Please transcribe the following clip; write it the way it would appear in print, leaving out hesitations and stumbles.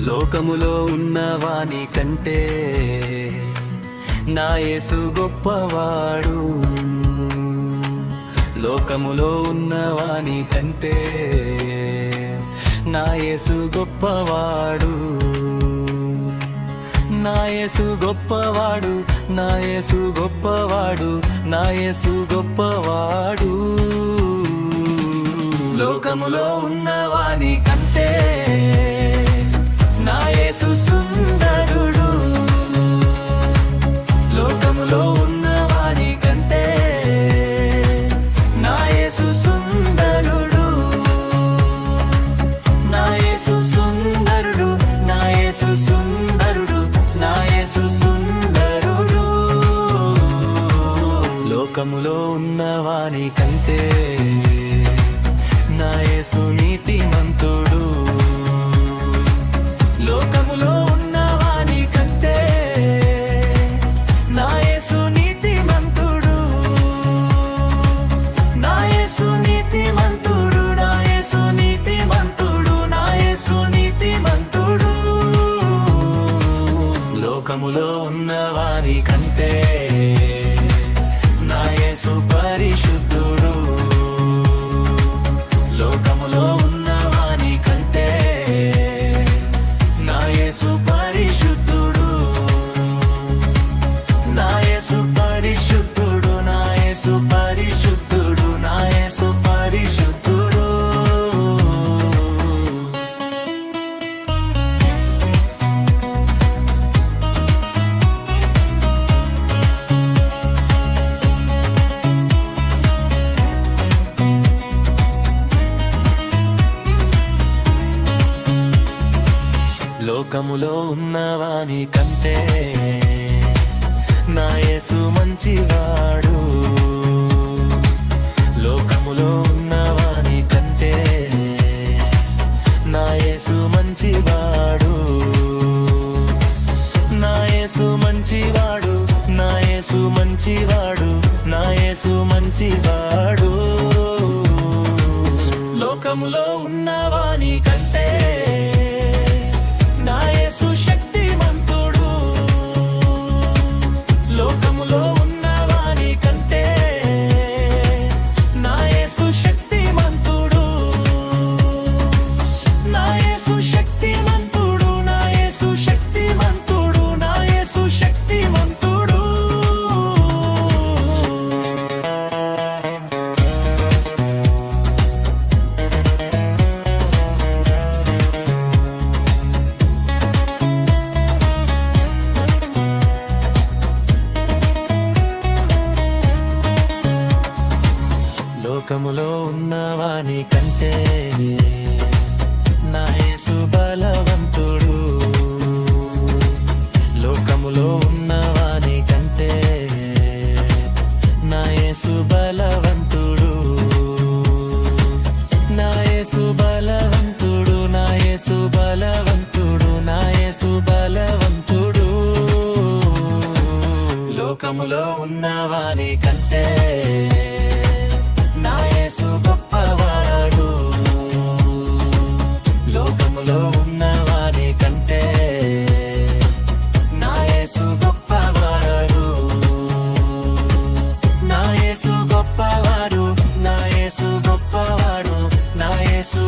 లోకములో ఉన్నవాని కంటే నా యేసు గొప్పవాడు. లోకములో ఉన్నవాని కంటే నా యేసు గొప్పవాడు. నా యేసు గొప్పవాడు, నా యేసు గొప్పవాడు, నా యేసు గొప్పవాడు. లోకములో ఉన్నవాని కంటే నా యేసు సుందరుడు. లోకములో ఉన్నవాని కంటే నా యేసు సుందరుడు. నా యేసు సుందరుడు, నా యేసు సుందరుడు, నా యేసు సుందరుడు. లోకములో ఉన్నవాని కంటే నా యేసు నీతిమంతుడు. లోకములో ఉన్నవాని కంటే నా యేసు నీతిమంతుడు. నా యేసు నీతిమంతుడు, నా యేసు నీతిమంతుడు, నా యేసు నీతిమంతుడు. లోకములో ఉన్నవాని కంటే నా యేసు పరిశుద్ధుడు. లోకములో ఉన్నవాని కంటే నా యేసు పరిశుద్ధుడు. నా యేసు పరిశుద్ధుడు, నా యేసు పరిశుద్ధుడు, నా యేసు పరిశుద్ధుడు. లోకములో ఉన్నవాని కంటే నా యేసు మంచివాడు. లోకములో ఉన్నవాని కంటే నా యేసు మంచివాడు. నా యేసు మంచివాడు, నా యేసు మంచివాడు, నా యేసు మంచివాడు. లోకములో ఉన్నవాని కంటే నా యేసు శక్తిమంతుడు. లోకములో ఉన్నవాని కంటే నా యేసు శక్తిమంతుడు. నా యేసు శక్తిమంతుడు, నా యేసు శక్తిమంతుడు, నా యేసు శక్తిమంతుడు. లోకములో ఉన్నవాని కంటే నా యేసు బలవంతుడు. లోకములో ఉన్నవాని కంటే నా యేసు బలవంతుడు. నా యేసు బలవంతుడు, నా యేసు బలవంతుడు, నా యేసు బలవంతుడు. లోకములో ఉన్నవాని కంటే నా యేసు గొప్పవాడు. లోకములో ఉన్నవాని కంటే నా యేసు గొప్పవాడు. నా యేసు గొప్పవాడు, నా యేసు గొప్పవాడు, నా యేసు